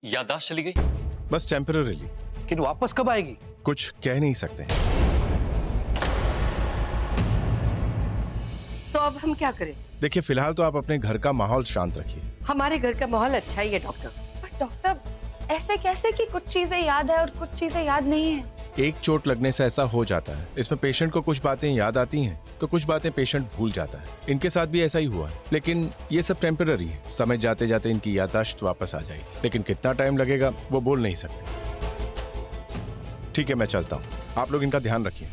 याददाश्त चली गई? बस टेम्पररीली। लेकिन वापस कब आएगी? कुछ कह नहीं सकते। तो अब हम क्या करें? देखिए, फिलहाल तो आप अपने घर का माहौल शांत रखिए। हमारे घर का माहौल अच्छा ही है डॉक्टर। पर डॉक्टर ऐसे कैसे कि कुछ चीजें याद है और कुछ चीजें याद नहीं है? एक चोट लगने से ऐसा हो जाता है। इसमें पेशेंट को कुछ बातें याद आती हैं तो कुछ बातें पेशेंट भूल जाता है। इनके साथ भी ऐसा ही हुआ है, लेकिन ये सब टेम्पररी है। समय जाते जाते इनकी याददाश्त वापस आ जाएगी, लेकिन कितना टाइम लगेगा वो बोल नहीं सकते। ठीक है, मैं चलता हूँ। आप लोग इनका ध्यान रखिए।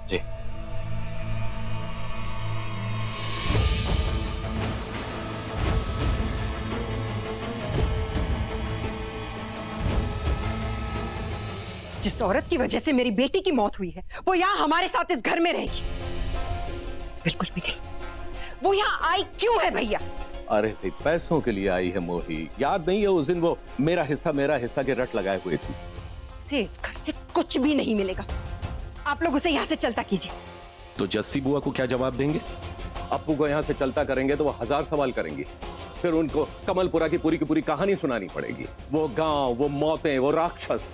जी। जिस औरत की वजह से मेरी बेटी की मौत हुई है वो यहाँ हमारे साथ इस घर में रहेगी? बिल्कुल भी नहीं। वो यहाँ आई क्यों है भैया? अरे भाई, पैसों के लिए आई है मोही। याद नहीं है उस दिन वो मेरा हिस्सा के रट लगाए हुए थी। से इस घर से कुछ भी नहीं मिलेगा। आप लोग उसे यहाँ से चलता कीजिए। तो जस्सी बुआ को क्या जवाब देंगे? अप्पू को यहाँ से चलता करेंगे तो वो 1000 सवाल करेंगी। फिर उनको कमलपुरा की पूरी कहानी सुनानी पड़ेगी। वो गांव, वो मौतें, वो राक्षस।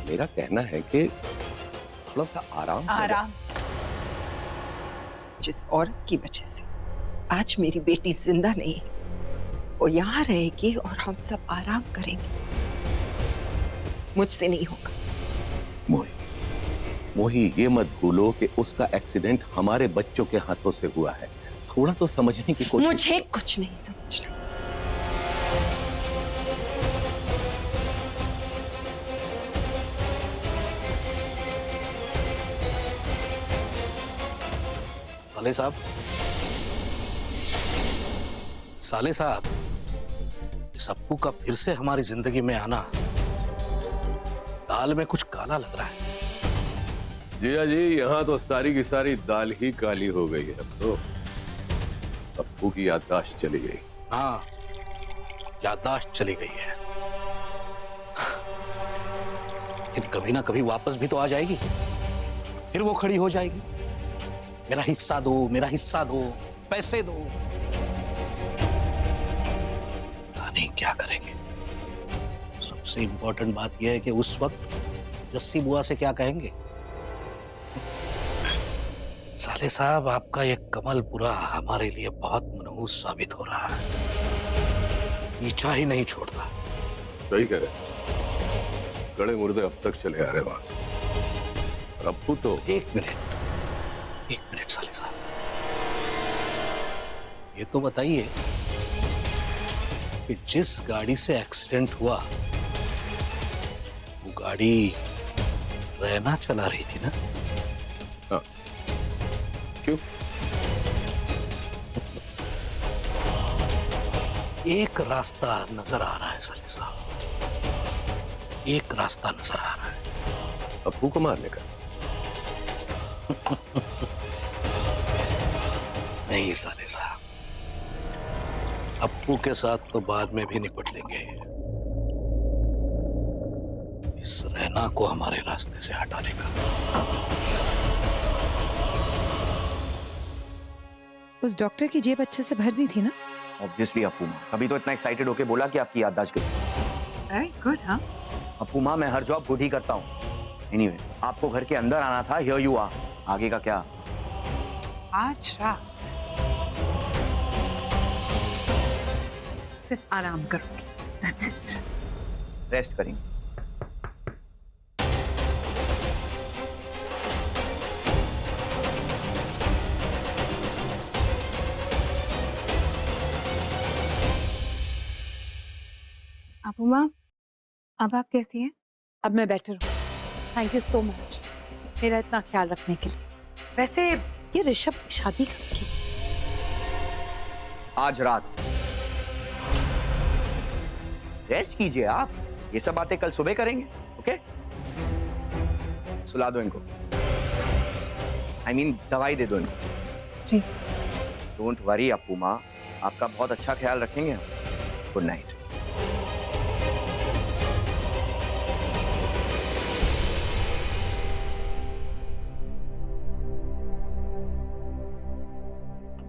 मेरा कहना है कि थोड़ा सा आराम। जिस औरत की वजह से आज मेरी बेटी जिंदा नहीं है वो यहाँ रहेगी और हम सब आराम करेंगे। मुझसे नहीं होगा। मोही, ये मत भूलो कि उसका एक्सीडेंट हमारे बच्चों के हाथों से हुआ है। थोड़ा तो समझने की कोशिश। मुझे कुछ नहीं समझना। साले साहब, इस अप्पू का फिर से हमारी जिंदगी में आना दाल में कुछ काला लग रहा है। जिया जी, यहाँ तो सारी की सारी दाल ही काली हो गई है। अब तो अप्पू की याददाश्त चली गई। हाँ, याददाश्त चली गई है, लेकिन कभी ना कभी वापस भी तो आ जाएगी। फिर वो खड़ी हो जाएगी, मेरा हिस्सा दो, मेरा हिस्सा दो, पैसे दो। पता नहीं क्या करेंगे। सबसे इंपॉर्टेंट बात यह है कि उस वक्त जस्सी बुआ से क्या कहेंगे। साले साहब, आपका ये कमलपुरा हमारे लिए बहुत मनहूस साबित हो रहा है। पीछा ही नहीं छोड़ता। सही कह रहे। गड़े मुर्दे अब तक चले आ रहे वहां से। और अप्पू तो एक मिनट साले साहब, ये तो बताइए कि जिस गाड़ी से एक्सीडेंट हुआ वो गाड़ी रैना चला रही थी ना? हाँ। क्यों? एक रास्ता नजर आ रहा है साले साहब, एक रास्ता नजर आ रहा है। अप्पू को मारने का? नहीं साले साहब, अप्पू के साथ तो बाद में भी निपट लेंगे। इस रैना को हमारे रास्ते से हटाने का। उस डॉक्टर की जेब अच्छे से भर दी थी ना? ऑब्वियसली अप्पू माँ, अभी तो इतना एक्साइटेड होके बोला कि आपकी याददाश्त गई। गुड। हाँ, अप्पू माँ, मैं हर जॉब गुड ही करता हूँ। एनीवे, आपको घर के अंदर आना था, हियर यू आर। आगे का क्या? आज रात सिर्फ आराम करोगी, दैट्स इट। रेस्ट करेंगे। अप्पू माँ, अब आप कैसी हैं? अब मैं बेटर हूँ। थैंक यू सो मच मेरा इतना ख्याल रखने के लिए। वैसे ये ऋषभ की शादी कब की? आज रात। रेस्ट कीजिए आप, ये सब बातें कल सुबह करेंगे। ओके, सुला दो इनको। दवाई दे दो इनको। जी। डोंट वरी अप्पू माँ, आपका बहुत अच्छा ख्याल रखेंगे हम। Good night.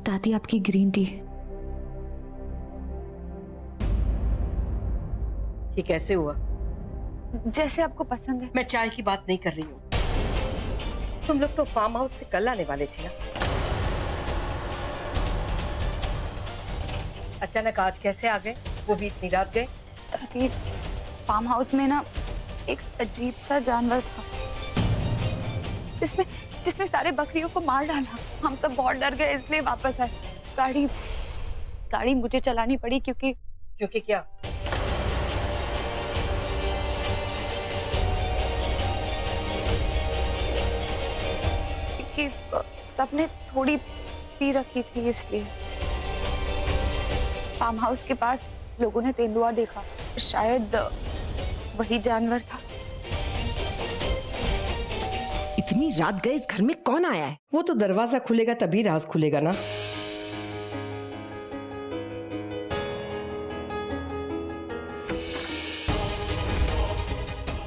दादी, आपकी ग्रीन टी। ये कैसे हुआ? जैसे आपको पसंद है। मैं चाय की बात नहीं कर रही हूँ। तुम लोग तो फार्म हाउस से कल आने वाले थे ना? अचानक आज कैसे आ गए? वो भी इतनी रात गए? दादी, फार्म हाउस में ना एक अजीब सा जानवर था जिसने सारे बकरियों को मार डाला। हम सब बहुत डर गए, इसलिए वापस आए। गाड़ी मुझे चलानी पड़ी क्योंकि क्या? क्योंकि सबने थोड़ी पी रखी थी, इसलिए। फार्म हाउस के पास लोगों ने तेंदुआ देखा, शायद वही जानवर था। इतनी रात गए, इस घर में कौन आया है? वो तो दरवाजा खुलेगा तभी राज खुलेगा ना।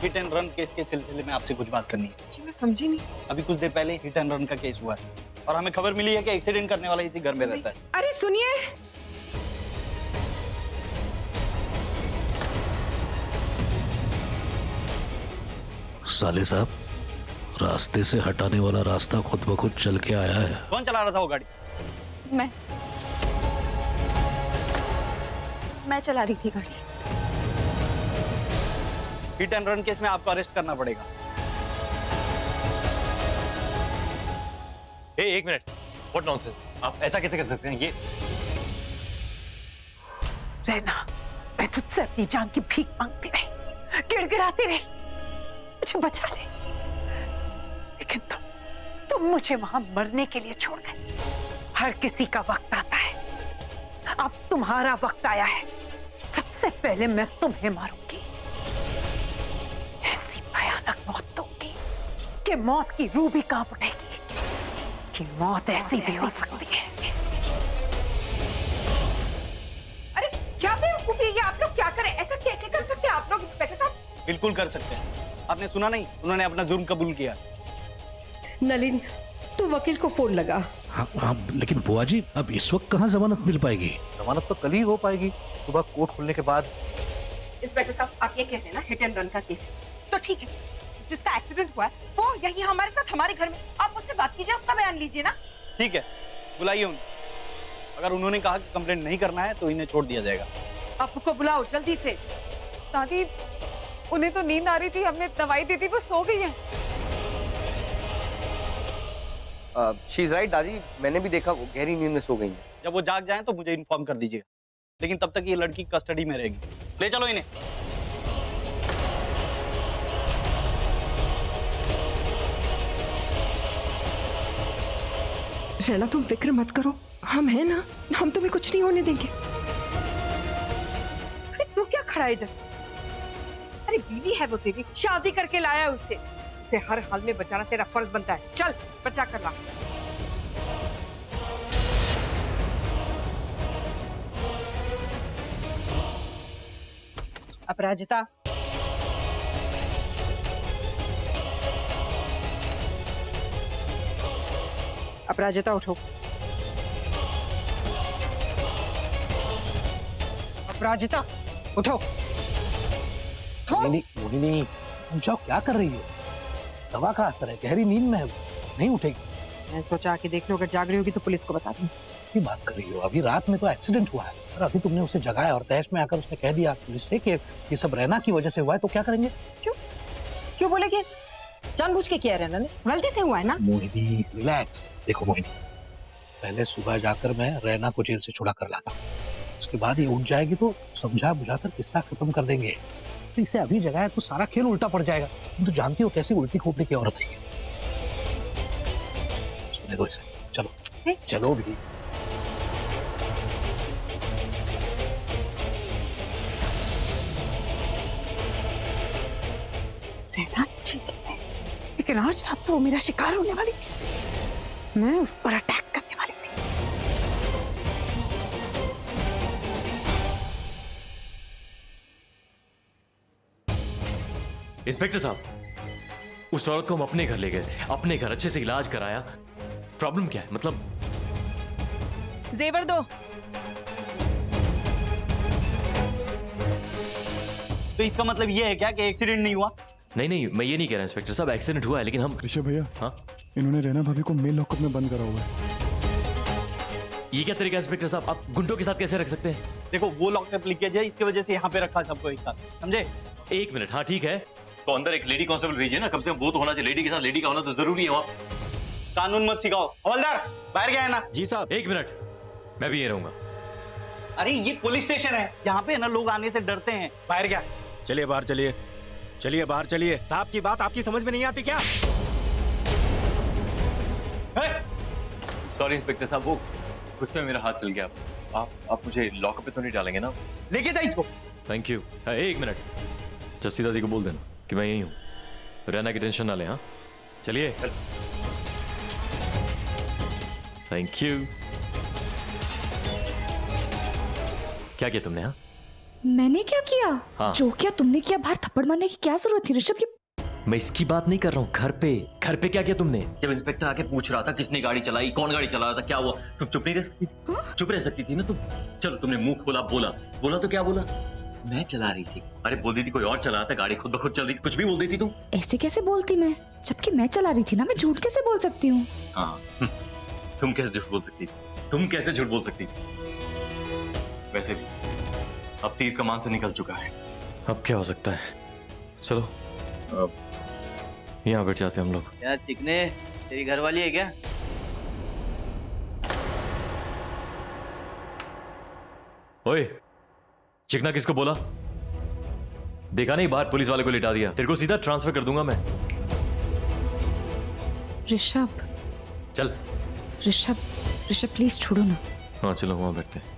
हिट एंड रन केस के सिलसिले में आपसे कुछ बात करनी है। जी मैं समझी नहीं। अभी कुछ देर पहले हिट एंड रन का केस हुआ है और हमें खबर मिली है कि एक्सीडेंट करने वाला इसी घर में रहता है। अरे सुनिए, साले साहब, रास्ते से हटाने वाला रास्ता खुद ब खुद चल के आया है। कौन चला रहा था वो गाड़ी? मैं चला रही थी गाड़ी। हिट एंड रन केस में आपको अरेस्ट करना पड़ेगा। एक मिनट, व्हाट नॉनसेंस, आप ऐसा कैसे कर सकते हैं? ये रहना, मैं तुझसे अपनी जान की भीख मांगती रही, गिड़गिड़ाती रही, मुझे बचा ले, लेकिन तुम मुझे वहां मरने के लिए छोड़ गए। हर किसी का वक्त आता है, अब तुम्हारा वक्त आया है। सबसे पहले मैं तुम्हें मारूंगी, ऐसी भयानक मौत दूंगी कि मौत की रूह भी कांप उठेगी, कि मौत ऐसी भी हो सकती है। अरे क्या बेवकूफी है ये? आप लोग क्या करें? ऐसा कैसे कर सकते हैं आप लोग इंस्पेक्टर साहब? बिल्कुल कर सकते हैं। आपने सुना नहीं, उन्होंने अपना जुर्म कबूल किया। नलिन, तू वकील को फोन लगा। हाँ, लेकिन बुआ जी, अब इस वक्त कहाँ जमानत मिल पाएगी? जमानत तो कल ही हो पाएगी, सुबह कोर्ट खुलने के बाद। इंस्पेक्टर साहब, आप ये कह रहे हैं ना हिट एंड रन का केस है, तो ठीक है, जिसका एक्सीडेंट हुआ है वो यही हमारे साथ हमारे घर में, आप उससे बात कीजिए, उसका बयान लीजिए ना। ठीक है, बुलाइए उन्हें। अगर उन्होंने कहा कि कंप्लेंट नहीं करना है तो इन्हें छोड़ दिया जाएगा। आप उसको बुलाओ जल्दी से। दादी, उन्हें तो नींद आ रही थी, हमने दवाई दी थी, वो सो गई है। शी इज राइट दादी, मैंने भी देखा, वो गहरी नींद में सो गई है। जब वो जाग जाएं तो मुझे इन्फॉर्म कर दीजिएगा, लेकिन तब तक ये लड़की कस्टडी में रहेगी। ले चलो इन्हें। रहना, तुम फिक्र मत करो, हम हैं ना, हम तुम्हें कुछ नहीं होने देंगे। अरे तू क्या खड़ा है इधर? अरे बीवी है वो तेरी, शादी करके लाया है उसे हर हाल में बचाना तेरा फर्ज बनता है। चल बचा कर ला। अपराजिता, अपराजिता उठो। अपराजिता उठो। मोहिनी, तुम जाओ, क्या कर रही हो? दवा का असर है, गहरी नींद में है, नहीं उठेगी। मैंने सोचा कि देख लो, अगर जाग रही होगी तो पुलिस को बता दूं। ऐसी बात कर रही हो? अभी रात में तो एक्सीडेंट हुआ है और अभी तुमने उसे जगाया और तहश में आकर उसने कह दिया पुलिस से कि ये सब रहना की वजह से हुआ है, तो क्या करेंगे? क्यों बोलेगी ऐसे? जानबूझ के किया रहना ने, गलती से हुआ है ना। मोहिनी रिलैक्स। देखो मोहिनी, पहले सुबह जाकर मैं रैना को जेल से छुड़ा कर लाता हूँ, उसके बाद ये उठ जाएगी तो समझा बुझाकर किस्सा खत्म कर देंगे। तो इसे अभी जगाया तो सारा खेल उल्टा पड़ जाएगा। तुम तो जानती हो कैसी उल्टी खोपड़ी की औरत है ये। सुने दो इसे, चलो चलो भी। रहना ठीक है, लेकिन आज रात तो वो मेरा शिकार होने वाली थी, मैं उस पर अटैक करने वाली थी। इंस्पेक्टर साहब, उस औरत को हम अपने घर ले गए थे, अपने घर अच्छे से इलाज कराया। प्रॉब्लम क्या है? मतलब जेवर दो। तो इसका मतलब ये है क्या कि एक्सीडेंट नहीं हुआ? नहीं नहीं, मैं ये नहीं कह रहा इंस्पेक्टर साहब, एक्सीडेंट हुआ है, लेकिन हम ऋषभ भैया, हाँ इन्होंने रैना भाभी को मेल लॉकअप में बंद करा हुआ है। ये क्या तरीका है इंस्पेक्टर साहब? आप गुंडों के साथ कैसे रख सकते हैं? देखो वो लॉकअप लीकेज है, इसकी वजह से यहाँ पे रखा है सबको एक साथ, समझे? एक मिनट, हाँ ठीक है, तो अंदर एक लेडी कांस्टेबल भेजिए ना, कम से कम वो तो होना चाहिए, लेडी के साथ लेडी का होना तो जरूरी है वहाँ। कानून मत सिखाओ। हवलदार बाहर गया है ना? जी साहब। एक मिनट, मैं भी ये रहूंगा। अरे ये पुलिस स्टेशन है, यहाँ पे ना लोग आने से डरते हैं। बाहर गया। चलिए बाहर चलिए, चलिए बाहर चलिए। साहब की बात आपकी समझ में नहीं आती क्या? सॉरी इंस्पेक्टर साहब, वो गुस्से में मेरा हाथ चल गया। आप मुझे लॉकअप पे तो नहीं डालेंगे ना? लेके जा इसको। Thank you. एक मिनट, जस्सी दादी को बोल देना कि मैं यही हूँ, रहना की टेंशन ना ले। हाँ चलिए। Thank you. क्या किया तुमने? हाँ मैंने क्या किया? हाँ। जो किया तुमने किया, बाहर थप्पड़ मारने की क्या जरूरत थी ऋषभ की? मैं इसकी बात नहीं कर रहा हूँ, घर पे क्या किया तुमने? जब इंस्पेक्टर आके पूछ रहा था किसने गाड़ी चलाई, कौन गाड़ी चला रहा था, क्या हुआ, तुम चुप नहीं रह सकती थी? चुप रह सकती थी ना तुम? चलो तुमने मुंह खोला, बोला तो क्या बोला? मैं चला रही थी। अरे बोल दी थी कोई और चला रहा था, गाड़ी खुद ब खुद चल रही थी, कुछ भी बोल देती तुम। ऐसे कैसे बोलती मैं, जबकि मैं चला रही थी ना, मैं झूठ कैसे बोल सकती हूँ? हाँ तुम कैसे झूठ बोल सकती? तुम कैसे झूठ बोल सकती? वैसे भी अब तीर कमान से निकल चुका है, अब क्या हो सकता है। चलो अब यहाँ बैठ जाते हैं हम लोग। क्या चिकने, तेरी घरवाली है क्या? ओए, चिकना किसको बोला? देखा नहीं, बाहर पुलिस वाले को लिटा दिया। तेरे को सीधा ट्रांसफर कर दूंगा मैं। ऋषभ, चल। ऋषभ प्लीज छोड़ो ना। हाँ चलो वहां बैठते हैं।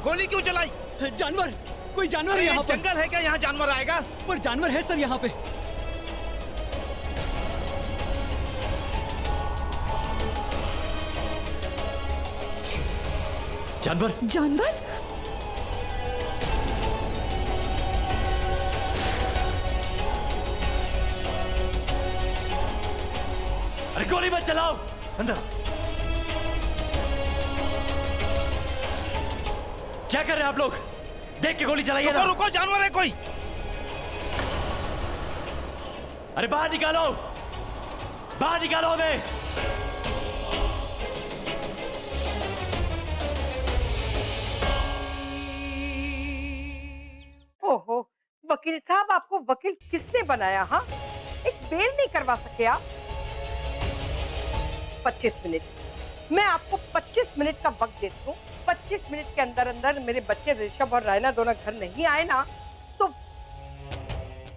गोली क्यों चलाई? जानवर, कोई जानवर है यहाँ पर। जंगल है क्या, यहाँ जानवर आएगा? पर जानवर है सर यहाँ पे। जानवर? जानवर? अरे गोली मत चलाओ, अंदर। क्या कर रहे हैं आप लोग? देख के गोली चलाइए ना। रुको, जानवर है कोई। अरे बाहर निकालो हमें। ओहो, वकील साहब, आपको वकील किसने बनाया? हाँ, एक बेल नहीं करवा सके आप? 25 मिनट, मैं आपको 25 मिनट का वक्त देती हूँ। 25 मिनट के अंदर अंदर मेरे बच्चे ऋषभ और रायना दोनों घर नहीं आए ना, तो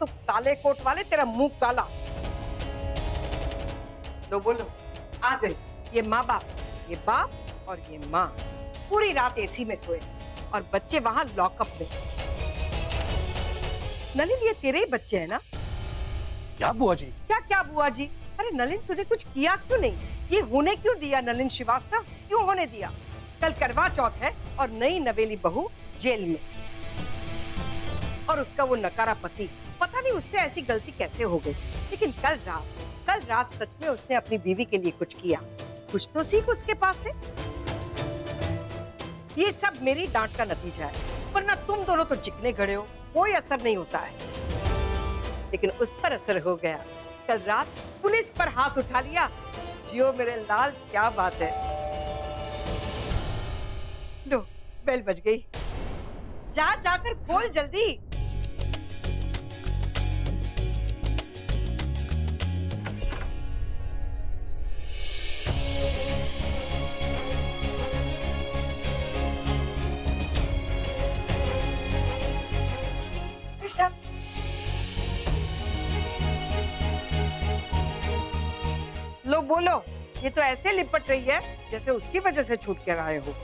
काले कोट वाले तेरा मुंह काला। तो बोलो, आ गए ये माँ बाप, ये बाप और ये माँ पूरी रात एसी में सोए और बच्चे वहां लॉकअप में। नलिन, ये तेरे ही बच्चे हैं ना? क्या बुआ जी? क्या बुआ जी? अरे नलिन, तूने कुछ किया क्यों नहीं? ये होने क्यों दिया नलिन श्रीवास्तव? क्यों होने दिया? कल करवा चौथ है और नई नवेली बहू जेल में, और उसका वो नकारा पति, पता नहीं उससे ऐसी गलती कैसे हो गई। लेकिन कल रात सच में उसने अपनी बीवी के लिए कुछ किया। कुछ तो सीख उसके पास से। ये सब मेरी डांट का नतीजा है। ऊपर ना तुम दोनों तो चिकने खड़े हो, कोई असर नहीं होता है। लेकिन उस पर असर हो गया। कल रात पुलिस पर हाथ उठा लिया। जियो मेरे लाल, क्या बात है। लो, बेल बज गई। जाकर खोल जल्दी। ऋषभ, लो बोलो। ये तो ऐसे लिपट रही है जैसे उसकी वजह से छूट कर आए हो।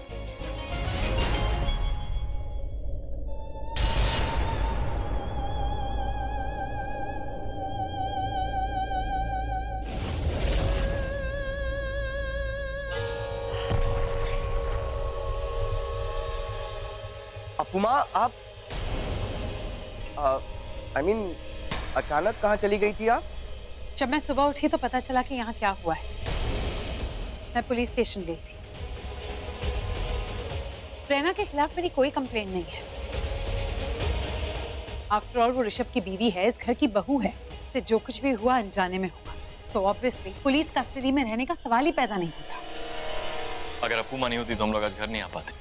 अपुमा, आप I mean, अचानक कहाँ चली गई थी आप? जब मैं सुबह उठी तो पता चला कि यहाँ क्या हुआ है। मैं पुलिस स्टेशन गई थी। रैना के खिलाफ मेरी कोई कंप्लेंट नहीं है। आफ्टर ऑल वो ऋषभ की बीवी है, इस घर की बहू है। उससे जो कुछ भी हुआ अनजाने में हुआ, तो ऑब्वियसली पुलिस कस्टडी में रहने का सवाल ही पैदा नहीं होता। अगर अपुमा नहीं होती तो हम लोग आज घर नहीं आ पाते।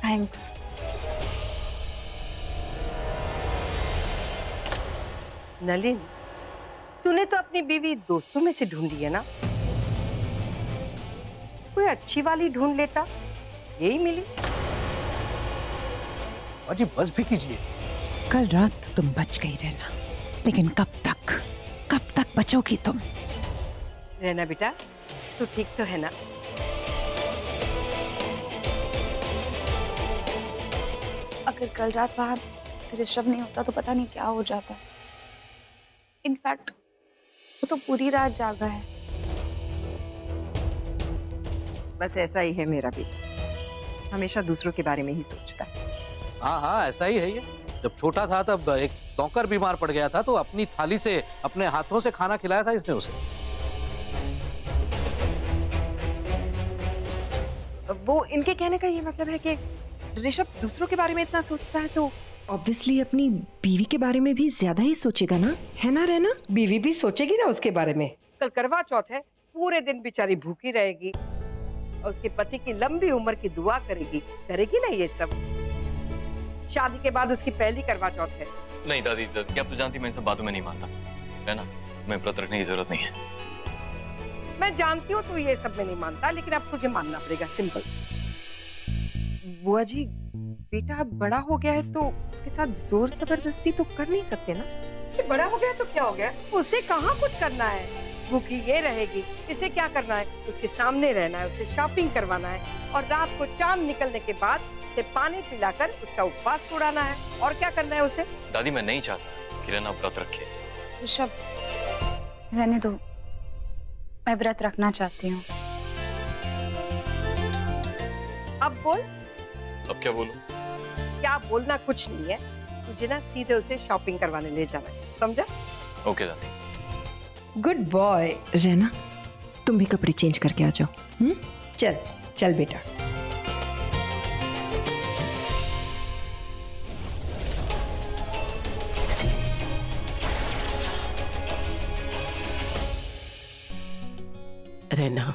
थैंक्स। नलिन, तूने तो अपनी बीवी दोस्तों में से ढूंढी है ना? कोई अच्छी वाली ढूंढ लेता, यही मिली। अजी बस भी कीजिए। कल रात तो तुम बच गई रहना, लेकिन कब तक बचोगी तुम? रहना बेटा, तू ठीक तो है ना? अगर कल रात वहां ऋषभ नहीं होता तो पता नहीं क्या हो जाता। इनफैक्ट वो तो पूरी रात जागा है। बस ऐसा ही है मेरा बेटा, हमेशा दूसरों के बारे में ही सोचता है। हाँ, ऐसा ही है ये। जब छोटा था तब एक नौकर बीमार पड़ गया था तो अपनी थाली से, अपने हाथों से खाना खिलाया था इसने उसे। वो इनके कहने का ये मतलब है कि ऋषभ दूसरों के बारे में इतना सोचता है तो ऑब्वियसली अपनी बीवी के बारे में भी ज्यादा ही सोचेगा ना, है ना रहना? बीवी भी सोचेगी ना उसके बारे में। कल करवा चौथ है, पूरे दिन बेचारी भूखी रहेगी और उसके पति की लंबी उम्र की दुआ करेगी ना ये सब। शादी के बाद उसकी पहली करवा चौथ है। नहीं दादी, अब तो जानती, मैं इन सब बातों में नहीं मानता, है ना? मैं व्रत रखने की जरूरत नहीं है। मैं जानती हूँ तू ये सब में नहीं मानता, लेकिन अब तुझे मानना पड़ेगा। सिंपल। बुआ जी, बेटा बड़ा हो गया है तो उसके साथ जोर जबरदस्ती तो कर नहीं सकते ना। ये बड़ा हो गया तो क्या हो गया? उसे कहाँ कुछ करना है, भूखी ये रहेगी। इसे क्या करना है? उसके सामने रहना है, उसे शॉपिंग करवाना है और रात को चांद निकलने के बाद उसे पानी पिलाकर उसका उपवास तोड़ाना है। और क्या करना है उसे? दादी, मैं नहीं चाहता कि रैना व्रत रखे। ऋषभ, रहने दो, मैं व्रत रखना चाहती हूँ। अब बोल। अब क्या बोलूं? क्या बोलना कुछ नहीं है, तुझे ना सीधे उसे शॉपिंग करवाने ले जाना है, समझा? ओके दादी। Good boy. रहना, तुम भी कपड़े चेंज करके आ जाओ। चल बेटा। रहना,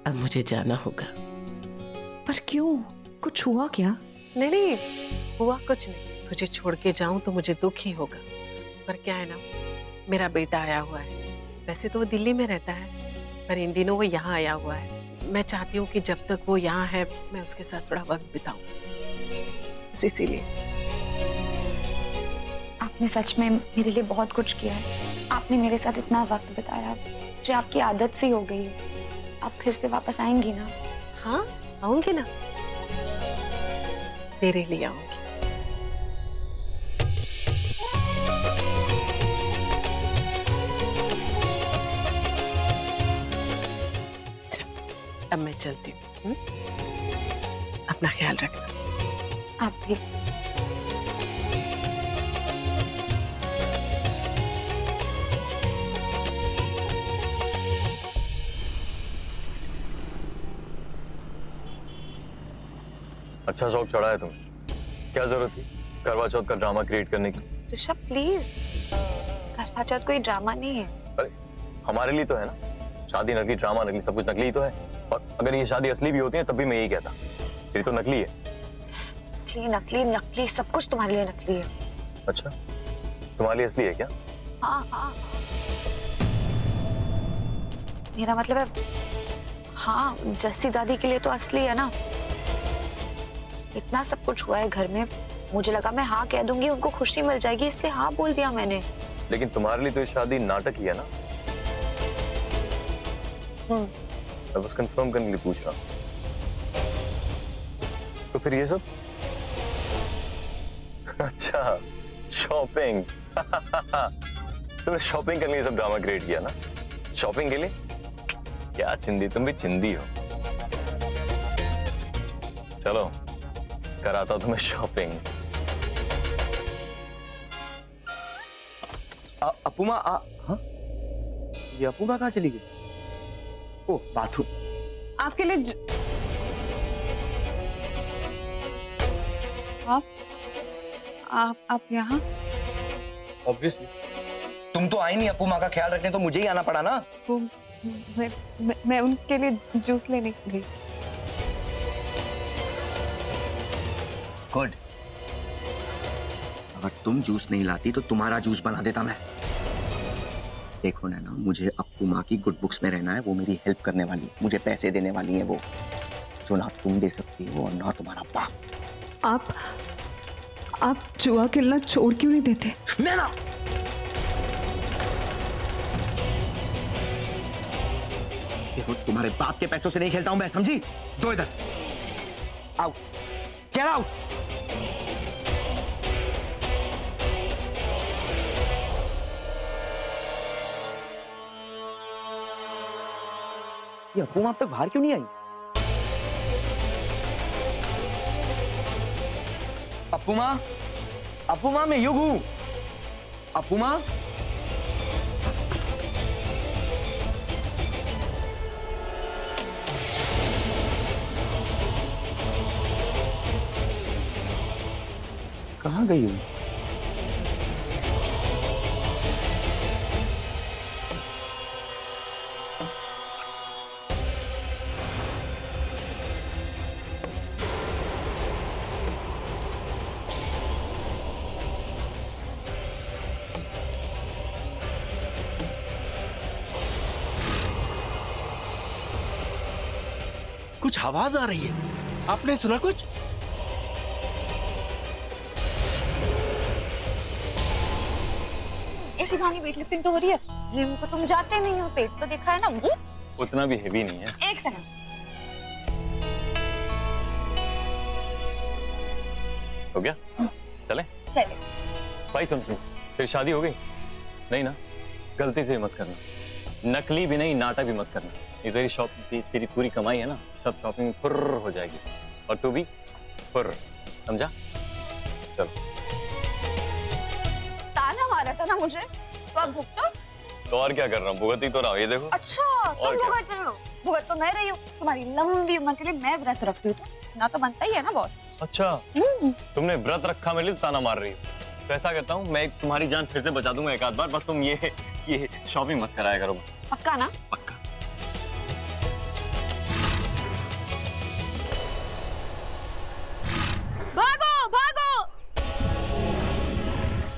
अब मुझे जाना होगा। पर क्यों? कुछ हुआ क्या? नहीं, हुआ कुछ नहीं। तुझे छोड़ के जाऊं तो मुझे दुख ही होगा, पर क्या है ना, मेरा बेटा आया हुआ है। वैसे तो वो दिल्ली में रहता है, पर इन दिनों वो यहाँ आया हुआ है। मैं चाहती हूँ कि जब तक वो यहाँ है मैं उसके साथ थोड़ा वक्त बिताऊं, इसीलिए। आपने सच में मेरे लिए बहुत कुछ किया है। आपने मेरे साथ इतना वक्त बिताया, मुझे आपकी आदत सी हो गई है। आप फिर से वापस आएंगी ना? हाँ, आऊंगी ना, तेरे लिए आऊंगी। अब मैं चलती हूँ। अपना ख्याल रखना। आप भी। अच्छा शौक चढ़ा है तुम्हें, क्या जरूरत थी करवा चौथ का ड्रामा क्रिएट करने की? ऋषभ प्लीज, करवा चौथ कोई ड्रामा नहीं है। अरे हमारे लिए तो है ना, शादी नकली, ड्रामा नकली, सब कुछ नकली ही तो है। और अगर ये शादी असली भी होती है तब भी मैं यही कहता, ये तो नकली है। नकली नकली नकली, सब कुछ तुम्हारे लिए नकली है। अच्छा, तुम्हारे लिए असली है क्या? हाँ हाँ, मेरा मतलब है हाँ, जस्सी दादी के लिए तो असली है ना। इतना सब कुछ हुआ है घर में, मुझे लगा मैं हाँ कह दूंगी, उनको खुशी मिल जाएगी, इसलिए हाँ बोल दिया मैंने। लेकिन तुम्हारे लिए तो ये शादी नाटक ही है ना। मैं बस कंफर्म करने के लिए पूछ रहा हूँ। तो फिर ये सब अच्छा शॉपिंग तुमने शॉपिंग करने के लिए सब ड्रामा क्रिएट किया ना? शॉपिंग के लिए? क्या चिंदी, तुम भी चिंदी हो। चलो कराता हूं तुम्हें शॉपिंग। अपूमा हाँ? ये अपूमा कहाँ चली गई? ओह बाथरूम। आपके लिए आप यहाँ? ऑब्वियसली तुम तो आई नहीं अपूमा का ख्याल रखने, तो मुझे ही आना पड़ा ना। मैं उनके लिए जूस लेने गई। गुड, अगर तुम जूस नहीं लाती तो तुम्हारा जूस बना देता मैं। देखो नैना, मुझे अप्पू माँ की गुड बुक्स में रहना है, वो मेरी हेल्प करने वाली है, मुझे पैसे देने वाली है वो, जो ना तुम दे सकती हो और ना तुम्हारा बाप। आप जुआ खेलना छोड़ क्यों नहीं देते? नैना, देखो तुम्हारे बाप के पैसों से नहीं खेलता हूं मैं, समझी? दो इधर, आउट, गेट आउट। ये अप्पू माँ अब तक बाहर क्यों नहीं आई? अप्पू माँ मैं युग हूं। अप्पू माँ, कहाँ गई हूं? कुछ आवाज आ रही है, आपने सुना कुछ? ऐसी बहाने वेट लिफ्टिंग तो हो रही है। जिम तो तुम जाते नहीं हो, पेट तो देखा है ना। उतना भी हेवी नहीं है। एक सेकंड, हो गया? चले? चले। भाई सुन, तेरी शादी हो गई? नहीं ना? गलती से मत करना, नकली भी नहीं, नाटक भी मत करना। ये तेरी शॉपिंग, तेरी पूरी कमाई है ना, सब शॉपिंग में फुर्र हो जाएगी, और तू भी फुर्र, समझा? चलो। ताना मारा था ना मुझे, तो अब भुगतो। तो और क्या कर रहा हूँ, भुगत ही तो रहा हूँ, ये देखो। अच्छा, तुम भुगत रहे हो? भुगत तो मैं रही हूँ। तुम्हारी लंबी उम्र के लिए मैं व्रत रखती हूँ, तो ना तो बनता ही है ना बॉस। अच्छा, तुमने व्रत रखा मेरे लिए, ताना मार रही हो। तो ऐसा करता हूँ, मैं तुम्हारी जान फिर से बचा दूंगा एक आध बार, बस तुम ये शॉपिंग मत कराया करो बस। पक्का ना? पक्का। भागो भागो,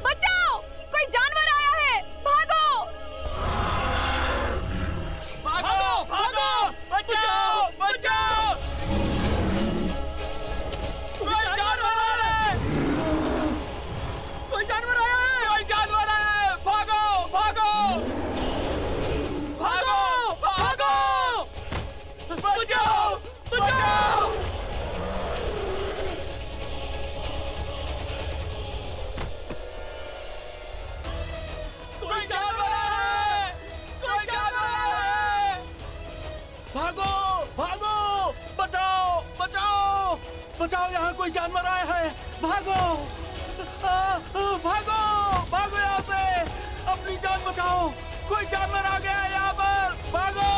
बचाओ, कोई जानवर आया है, भागो भागो भागो, बचाओ बचाओ, कोई जानवर आया है, कोई जानवर आया है, कोई जानवर आया है, भागो भागो भागो भागो, बचाओ बचाओ। कोई जानवर आया है, कोई जानवर आया है, भागो भागो, बचाओ बचाओ बचाओ, यहाँ कोई जानवर आया है, भागो भागो भागो, यहाँ से अपनी जान बचाओ, कोई जानवर आ गया है यहाँ पर, भागो।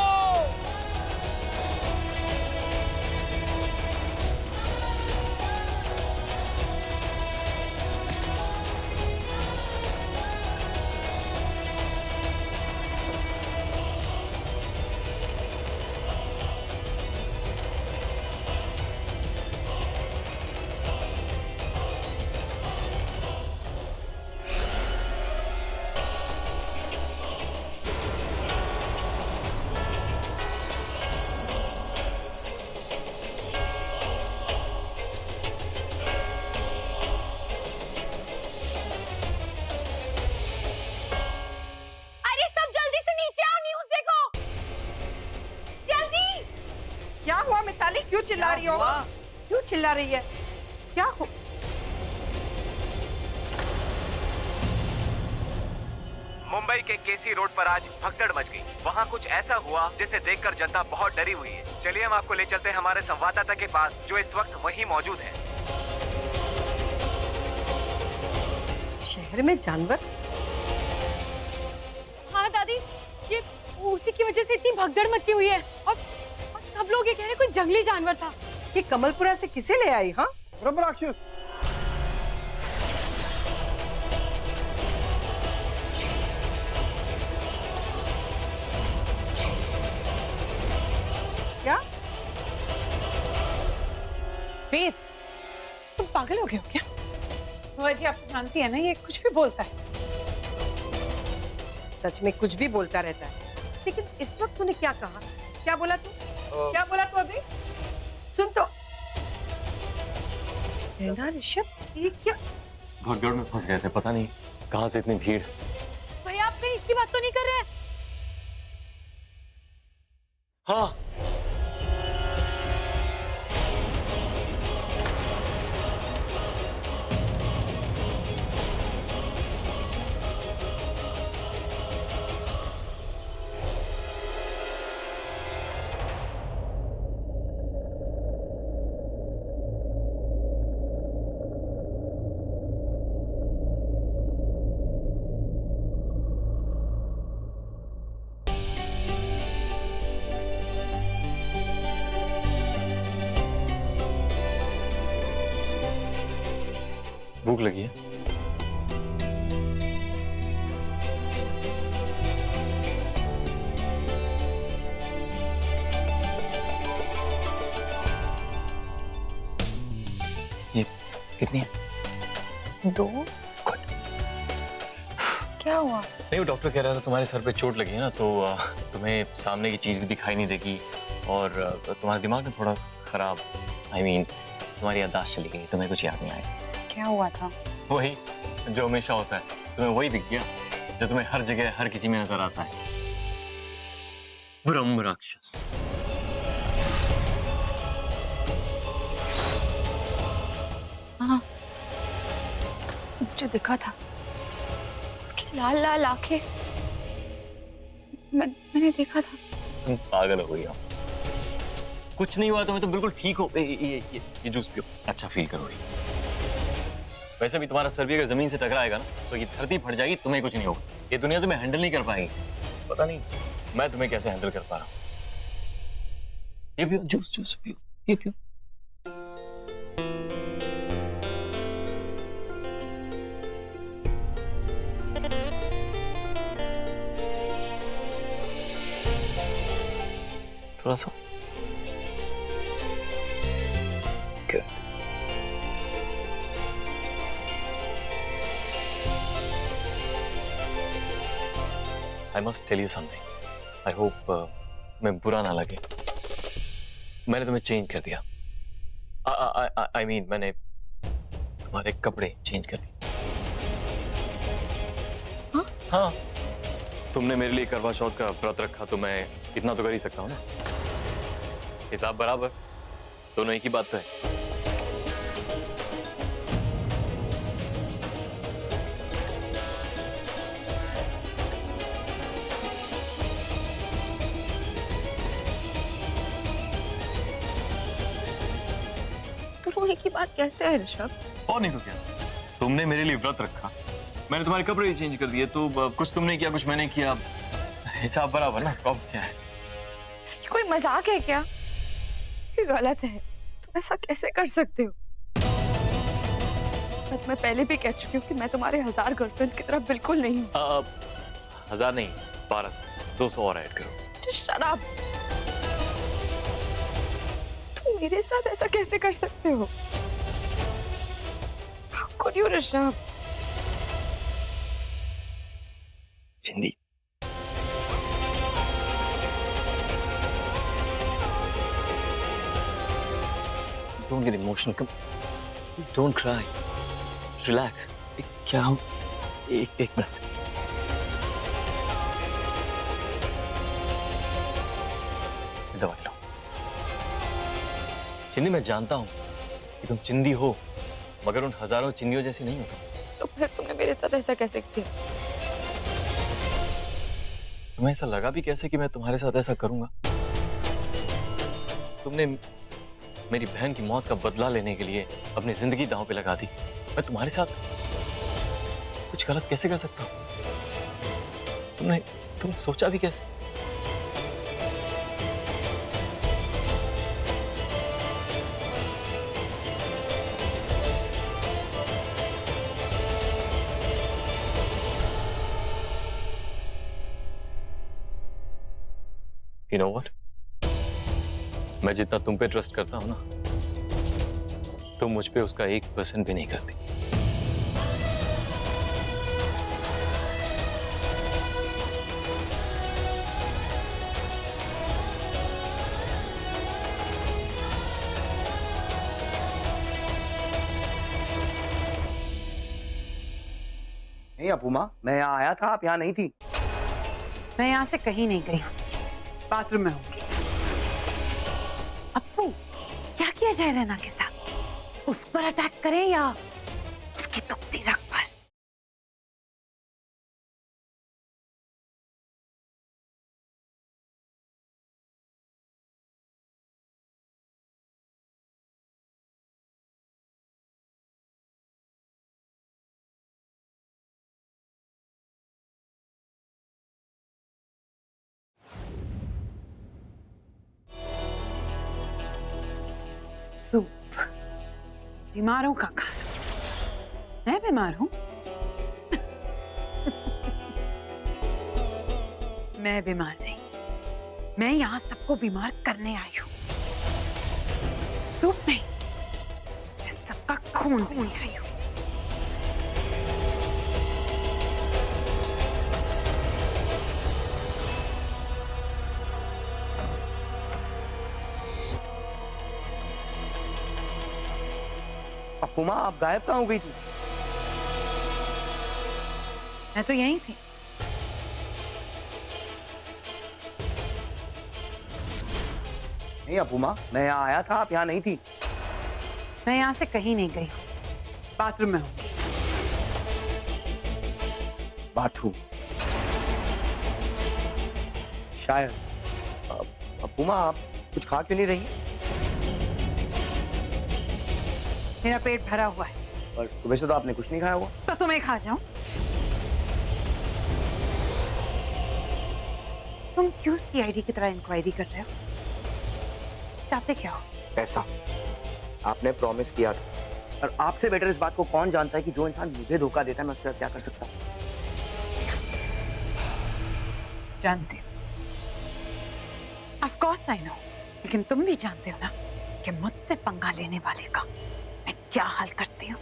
चिल्ला रही हो? क्यों चिल्ला रही है? क्या हो? मुंबई के केसी रोड पर आज भगदड़ मच गई। वहाँ कुछ ऐसा हुआ जिसे देखकर जनता बहुत डरी हुई है। चलिए हम आपको ले चलते हैं हमारे संवाददाता के पास जो इस वक्त वहीं मौजूद है। शहर में जानवर? हाँ दादी, ये उसी की वजह से इतनी भगदड़ मची हुई है और सब लोग ये कह रहे हैं कोई जंगली जानवर था। ये कमलपुरा से किसे ले आई? हाँ, ब्रह्मराक्षस। क्या? वेद, तुम पागल हो गए हो क्या? बुआ जी, आप तो जानती है ना, ये कुछ भी बोलता है। सच में कुछ भी बोलता रहता है। लेकिन इस वक्त तूने क्या कहा? क्या बोला तू? क्या बोला तू अभी? सुन तो। रैना, ऋषभ, ये क्या? भगदड़ में फंस गए थे, पता नहीं कहाँ से इतनी भीड़। भैया, आप कहीं इसकी बात तो नहीं कर रहे? हाँ, भूख लगी है। ये कितनी है? 2। क्या हुआ? नहीं, वो डॉक्टर कह रहा था तुम्हारे सर पे चोट लगी है ना, तो तुम्हें सामने की चीज भी दिखाई नहीं देगी और तुम्हारा दिमाग ना थोड़ा खराब, तुम्हारी याददाश्त चली गई, तुम्हें कुछ याद नहीं आया। क्या हुआ था? वही जो हमेशा होता है, तुम्हें वही दिख गया जो तुम्हें हर जगह हर किसी में नजर आता है, ब्रह्म राक्षस। हाँ, मुझे दिखा था, उसकी लाल लाल आंखें, मैंने देखा था। तुम पागल हो गई हो। कुछ नहीं हुआ तुम्हें, तो बिल्कुल ठीक हो। ये जूस पियो, अच्छा फील करोगी। वैसे भी तुम्हारा सर भी अगर जमीन से टकराएगा ना तो ये धरती फट जाएगी, तुम्हें कुछ नहीं होगा। ये दुनिया तुम्हें हैंडल नहीं कर पाएगी। पता नहीं मैं तुम्हें कैसे हैंडल कर पा रहा हूँ। ये पियो, जूस पियो, ये पियो। थोड़ा सा। Good. I must tell you something. I hope तुम्हें बुरा ना लगे। मैंने तुम्हें चेंज कर दिया। I mean मैंने तुम्हारे कपड़े चेंज कर दिए। हाँ? हाँ, तुमने मेरे लिए करवा चौथ का व्रत रखा तो मैं इतना तो कर ही सकता हूँ ना। हिसाब बराबर, दोनों एक ही बात तो है। दोनों एक ही बात कैसे है ऋषभ? और नहीं तो क्या, तुमने मेरे लिए व्रत रखा, मैंने तुम्हारे कपड़े चेंज कर दिए, तो कुछ तुमने किया कुछ मैंने किया, हिसाब बराबर ना। प्रॉब्लम क्या है? ये कोई मजाक है क्या? ये गलत है, तुम ऐसा कैसे कर सकते हो? मैं पहले भी कह चुकी हूँ कि मैं तुम्हारे 1000 गर्लफ्रेंड्स की तरह बिल्कुल नहीं हूँ। 1000 नहीं, 1200, 200 और ऐड करो। Shut up! तुम मेरे साथ ऐसा कैसे कर सकते हो? How could you, Rishabh? चिंदी, don't get emotional. Come, please don't cry. Relax. क्या हम एक मिनट। दवाई लो। चिंदी, मैं जानता हूँ कि तुम चिंदी हो, मगर उन हजारों चिंदियों जैसी नहीं हो तुम। तो फिर तुमने मेरे साथ ऐसा कैसे किया? तुम्हें ऐसा लगा भी कैसे कि मैं तुम्हारे साथ ऐसा करूंगा? तुमने मेरी बहन की मौत का बदला लेने के लिए अपनी जिंदगी दांव पे लगा दी। मैं तुम्हारे साथ कुछ गलत कैसे कर सकता हूं? तुमने सोचा भी कैसे? You know what? मैं जितना तुम पे ट्रस्ट करता हूं ना, तुम मुझ पे उसका 1% भी नहीं करती। नहीं अपू माँ, मैं यहाँ आया था, आप यहाँ नहीं थी। मैं यहाँ से कहीं नहीं गई, बाथरूम में होंगी। अपू, क्या किया जाए रैना के साथ? उस पर अटैक करें या उसकी दुखती रग पर? सूप, बीमारों का खाना। मैं बीमार हूं? मैं बीमार नहीं, मैं यहां सबको बीमार करने आई हूं। सूप नहीं, मैं सबका खून पीने आई हूं। अपू माँ, आप गायब कहाँ हो गई थी? मैं तो यहीं थी। नहीं अपू माँ, मैं यहाँ आया था, आप यहाँ नहीं थी। मैं यहाँ से कहीं नहीं गई, बाथरूम में होंगी। बाथरूम? शायद। अपू माँ, आप कुछ खा क्यों नहीं रही? मेरा पेट भरा हुआ है। और सुबह से तो आपने कुछ नहीं खाया हुआ। तो तुम्हें खा जाऊं? तुम क्यों सीआईडी की तरह इंक्वायरी कर रहे हो? चाहते क्या हो? पैसा। आपने प्रॉमिस किया था, और आपसे बेटर इस बात को कौन जानता है कि जो इंसान मुझे धोखा देता है मैं उसके साथ क्या कर सकता हूँ। जानती हूँ, ऑफ कोर्स आई नो, लेकिन तुम भी जानते हो ना कि मुझसे पंगा लेने वाले का मैं क्या हाल करती हूँ।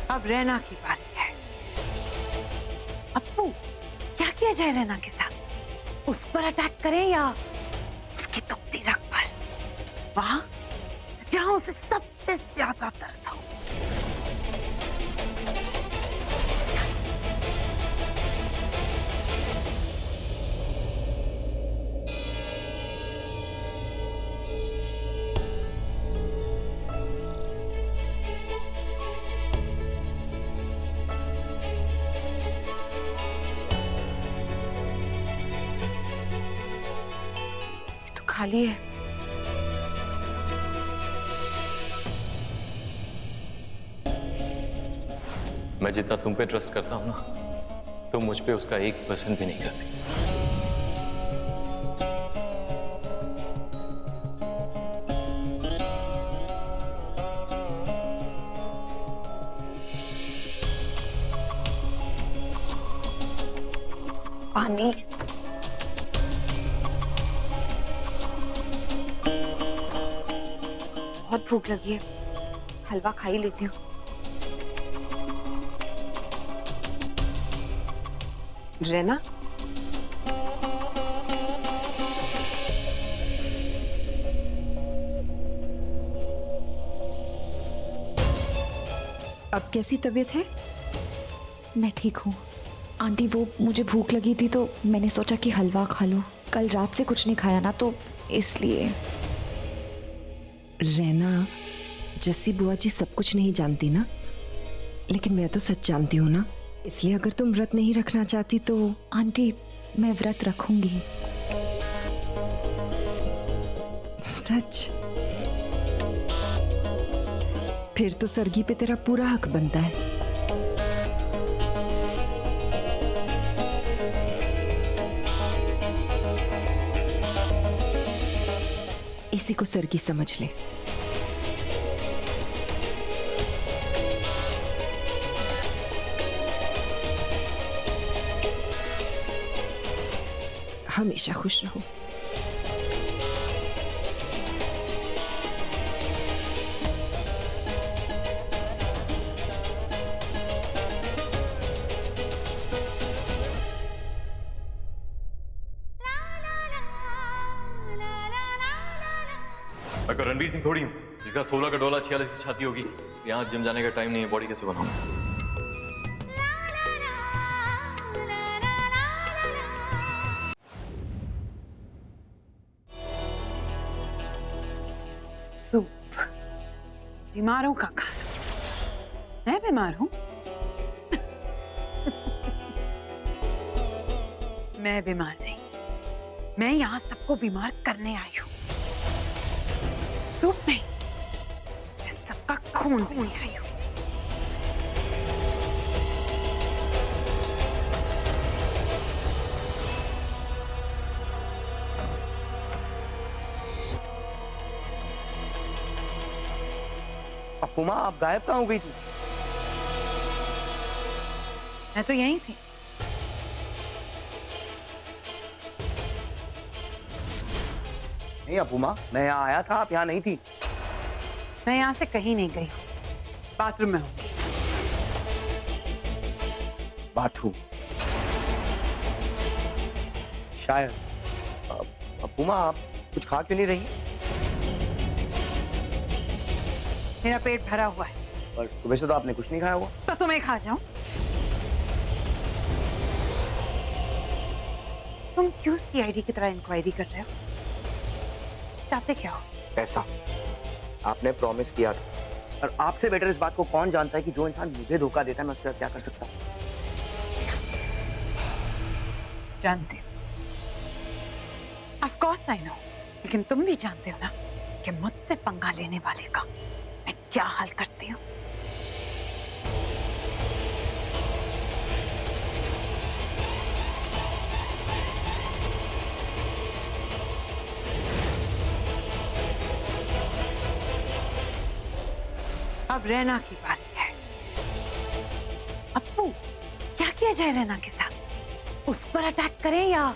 अब रैना की बारी है। अपू, क्या किया जाए रैना के साथ? उस पर अटैक करें या उसकी दुखती रग पर? वहां जहां उसे सबसे ज्यादा दर्द हो। खाली है। मैं जितना तुम पे ट्रस्ट करता हूं ना, तुम मुझ पे उसका 1% भी नहीं करती। पानी। बहुत भूख लगी है, हलवा खा ही लेती हूँ। रैना, अब कैसी तबीयत है? मैं ठीक हूँ आंटी। वो मुझे भूख लगी थी तो मैंने सोचा कि हलवा खा लूँ। कल रात से कुछ नहीं खाया ना, तो इसलिए। रहना, जस्सी बुआ जी सब कुछ नहीं जानती ना, लेकिन मैं तो सच जानती हूँ ना, इसलिए अगर तुम व्रत नहीं रखना चाहती तो। आंटी मैं व्रत रखूंगी। सच? फिर तो सरगी पे तेरा पूरा हक बनता है। इसी को सरगी समझ ले। हमेशा खुश रहो। मैं कोई रणवीर सिंह थोड़ी हूँ जिसका 16 का डोला 46 की छाती होगी। यहाँ जिम जाने का टाइम नहीं है, बॉडी कैसे बनाऊं? सूप, बीमारों का खाना। मैं बीमार हूं? मैं बीमार नहीं, मैं यहां सबको बीमार करने आई हूं। सूप नहीं, मैं सबका खून पीने आई हूं। अप्पू माँ, आप गायब कहाँ हो गई थी? मैं तो यहीं थी। नहीं अप्पू माँ, मैं यहाँ आया था, आप यहाँ नहीं थी। मैं यहाँ से कहीं नहीं गई हूँ, बाथरूम में होंगी। बाथरूम? शायद। अप्पू माँ, आप कुछ खा क्यों नहीं रही? मेरा पेट भरा हुआ है। और सुबह से तो आपने कुछ नहीं खाया हुआ। तो तुम्हें खा जाऊं? तुम क्यों सीआईडी की तरह इंक्वायरी कर रहे हो? चाहते क्या हो? पैसा। आपने प्रॉमिस किया था, और आपसे बेटर इस बात को कौन जानता है कि जो इंसान मुझे धोखा देता है मैं उसके साथ क्या कर सकता हूँ। जानती हूँ, ऑफ कोर्स आई नो, लेकिन तुम भी जानते हो ना कि मुझसे पंगा लेने वाले का मैं क्या हाल करती हूँ। अब रैना की बारी है। अप्पू, क्या किया जाए रैना के साथ? उस पर अटैक करें या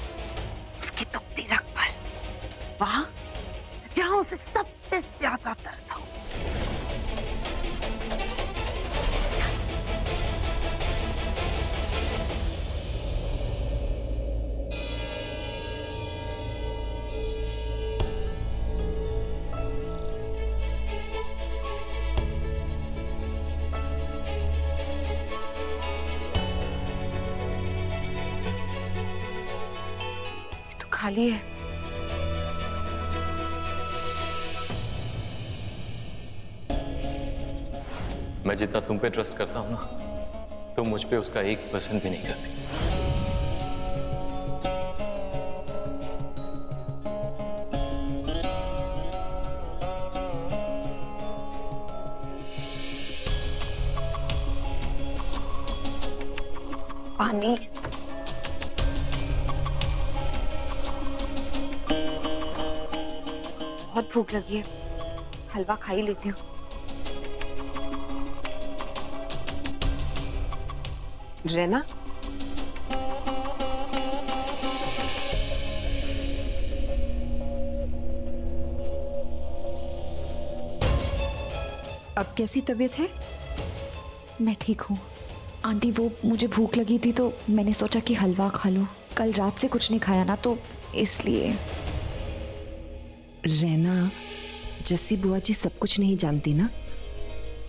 उसकी दुखती रग पर, वहां जहां उसे सबसे ज्यादा दर्द हो? खाली है। मैं जितना तुम पे ट्रस्ट करता हूं ना, तुम मुझ पे उसका 1% भी नहीं करती। पानी। बहुत भूख लगी है, हलवा खा ही लेती हूँ। रैना, अब कैसी तबीयत है? मैं ठीक हूँ आंटी। वो मुझे भूख लगी थी तो मैंने सोचा कि हलवा खा लूँ। कल रात से कुछ नहीं खाया ना, तो इसलिए। रहना, जस्सी बुआ जी सब कुछ नहीं जानती ना,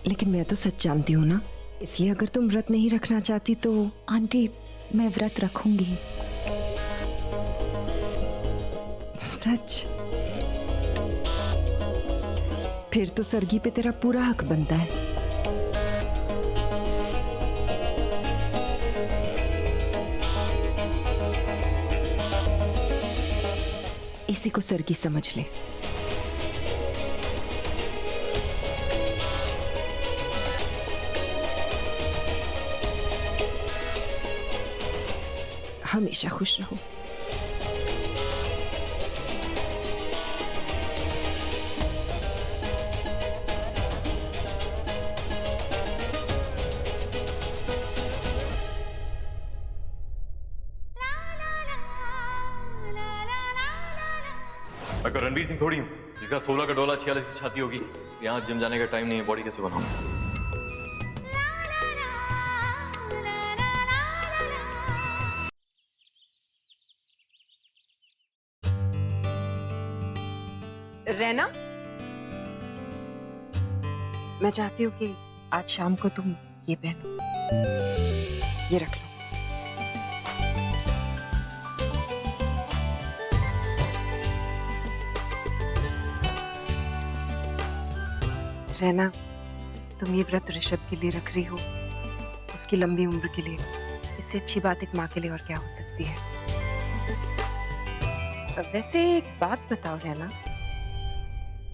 लेकिन मैं तो सच जानती हूँ ना, इसलिए अगर तुम व्रत नहीं रखना चाहती तो। आंटी मैं व्रत रखूंगी। सच? फिर तो सरगी पे तेरा पूरा हक बनता है। इसी को सरगी समझ ले। हमेशा खुश रहो। मैं कोई रणवीर सिंह थोड़ी हूँ जिसका 16 का डोला 46 की छाती होगी। यहाँ जिम जाने का टाइम नहीं है, बॉडी कैसे बनाऊं? रैना, मैं चाहती हूँ कि आज शाम को तुम ये पहनो। ये रख लो। रैना, तुम ये व्रत ऋषभ के लिए रख रही हो, उसकी लंबी उम्र के लिए। इससे अच्छी बात एक माँ के लिए और क्या हो सकती है। वैसे एक बात बताओ रैना,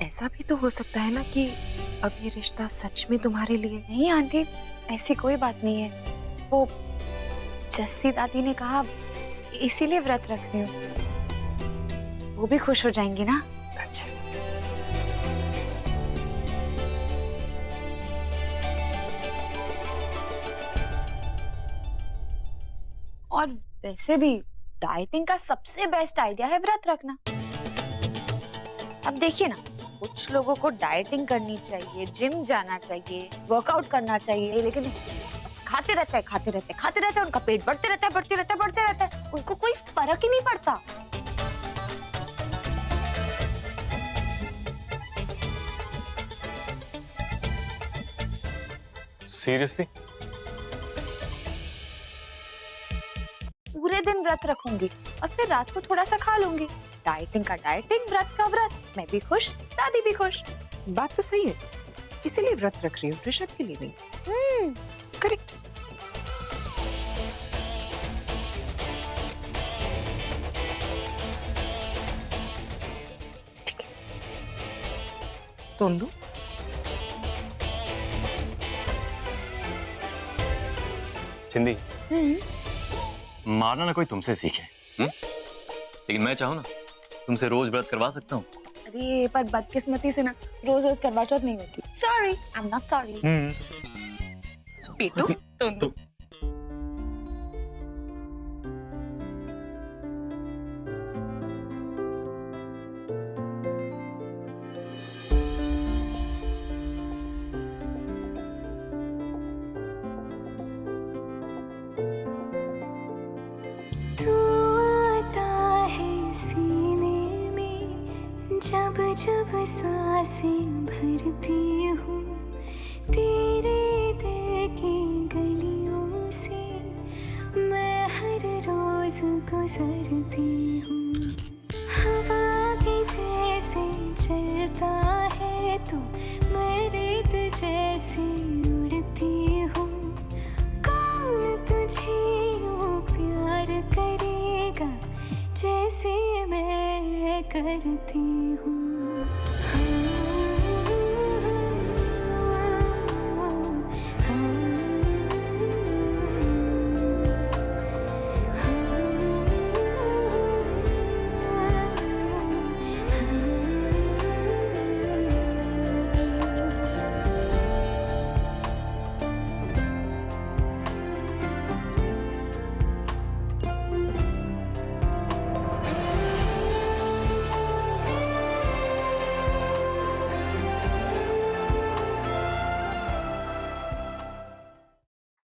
ऐसा भी तो हो सकता है ना कि अब ये रिश्ता सच में तुम्हारे लिए। नहीं आंटी, ऐसी कोई बात नहीं है। वो जस्सी दादी ने कहा इसीलिए व्रत रख रही हूँ। वो भी खुश हो जाएंगी ना। अच्छा, और वैसे भी डाइटिंग का सबसे बेस्ट आइडिया है व्रत रखना। अब देखिए ना, कुछ लोगों को डाइटिंग करनी चाहिए, जिम जाना चाहिए, वर्कआउट करना चाहिए, लेकिन बस खाते रहते हैं, उनका पेट बढ़ते रहता है, उनको कोई फर्क ही नहीं पड़ता। सीरियसली? पूरे दिन व्रत रखूंगी और फिर रात को थोड़ा सा खा लूंगी। डाइटिंग का डाइटिंग, व्रत का व्रत। मैं भी खुश, दादी भी खुश। बात तो सही है, इसीलिए व्रत रख रही हूँ, ऋषभ के लिए नहीं। करेक्ट। ठीक है, तुम दो। चिंदी, मारना ना कोई तुमसे सीखे, लेकिन मैं चाहूँ ना, तुमसे रोज व्रत करवा सकता हूँ। अरे पर बदकिस्मती से ना रोज रोज करवा चौथ नहीं होती। Sorry, I am not sorry. पीटू, तुम जब सांसें भरती हूँ तेरे दिल की गलियों से, मैं हर रोज गुजरती हूँ। हवा के जैसे चलता है तू, मैं रेत जैसे उड़ती हूँ। कौन तुझे यूँ प्यार करेगा जैसे मैं करती हूँ।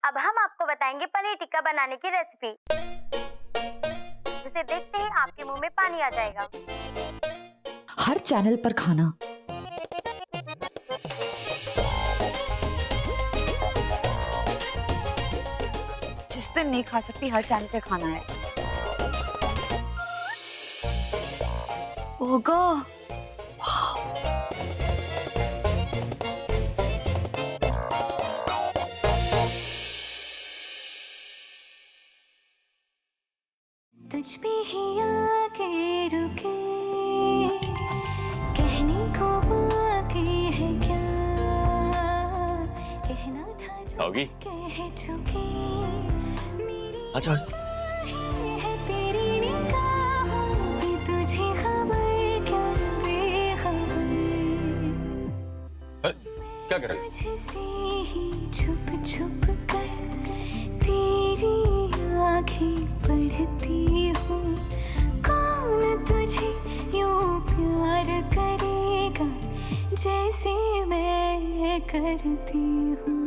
अब हम आपको बताएंगे पनीर टिक्का बनाने की रेसिपी, जिसे देखते ही आपके मुंह में पानी आ जाएगा। हर चैनल पर खाना, मैं नहीं खा सकती, हर चैनल पे खाना है। ओगो तुझ पे ही आके रुके, कहने को बाकी है क्या, कहना था जो आओगी? कह चुके, अच्छा है तेरी निगाहों पे तुझे खबर क्या बेखबर, क्या कर रहे हो? तुझसे ही छुप छुप कर तेरी आंखें पढ़ती हूँ, कौन तुझे यूं प्यार करेगा जैसे मैं करती हूँ।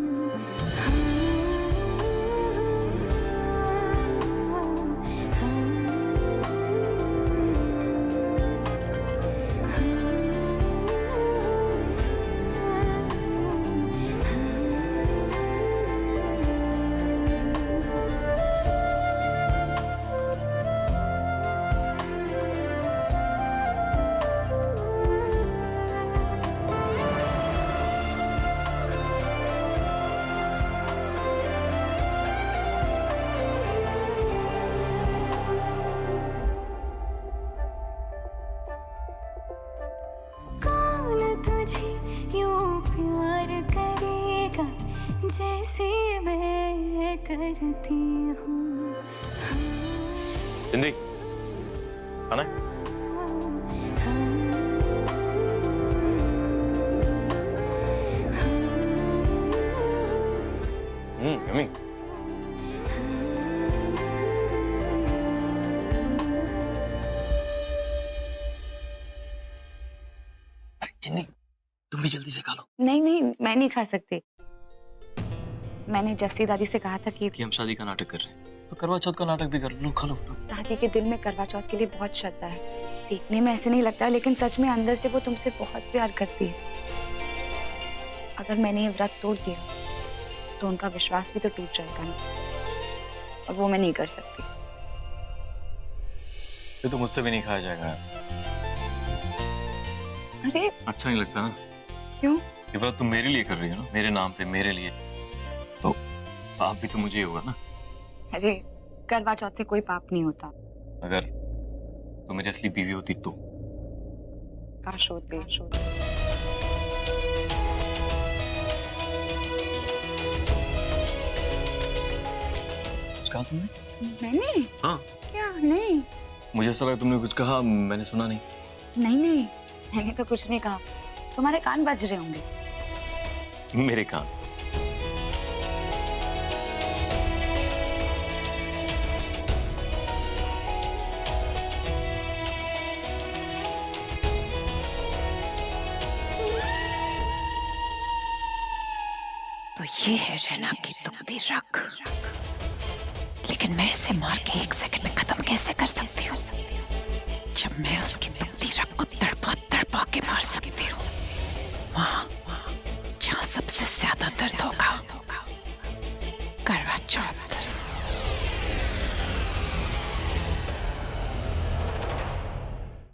तुझे यूं प्यार करेगा जैसे मैं करती हूँ। जिंदगी खाना है? यम्मी। तुम भी जल्दी से खा लो। नहीं नहीं, मैं नहीं खा सकती। मैंने जस्सी दादी से कहा था कि हम शादी का नाटक कर रहे हैं, तो करवा चौथ का नाटक भी कर लो। खा लो। दादी के दिल में करवा चौथ के लिए बहुत श्रद्धा है। देखने में ऐसे नहीं लगता, लेकिन सच में अंदर से वो तुमसे बहुत प्यार करती है। अगर मैंने ये व्रत तोड़ दिया तो उनका विश्वास भी तो टूट जाएगा ना, और वो मैं नहीं कर सकती। ये तो मुझसे भी नहीं खाया जाएगा। अरे अच्छा नहीं लगता ना। क्यों? ये बात तुम मेरे लिए कर रही हो ना, मेरे नाम पे, मेरे लिए, तो पाप भी तो मुझे ही होगा ना। अरे करवा चौथ से कोई पाप नहीं होता। अगर तो मेरी असली बीवी होती तो। काश होती। कुछ कहा तुमने? मैंने? हाँ। क्या? नहीं। मुझे ऐसा लगा तुमने कुछ कहा, मैंने सुना नहीं। नहीं, मैंने तो कुछ नहीं कहा। तुम्हारे कान बज रहे होंगे। मेरे कान? तो ये है रैना की दुखती रग, लेकिन मैं इसे मार के 1 सेकंड में खत्म कैसे कर सकती हूँ, जब मैं उसकी दुखती रग को तड़पा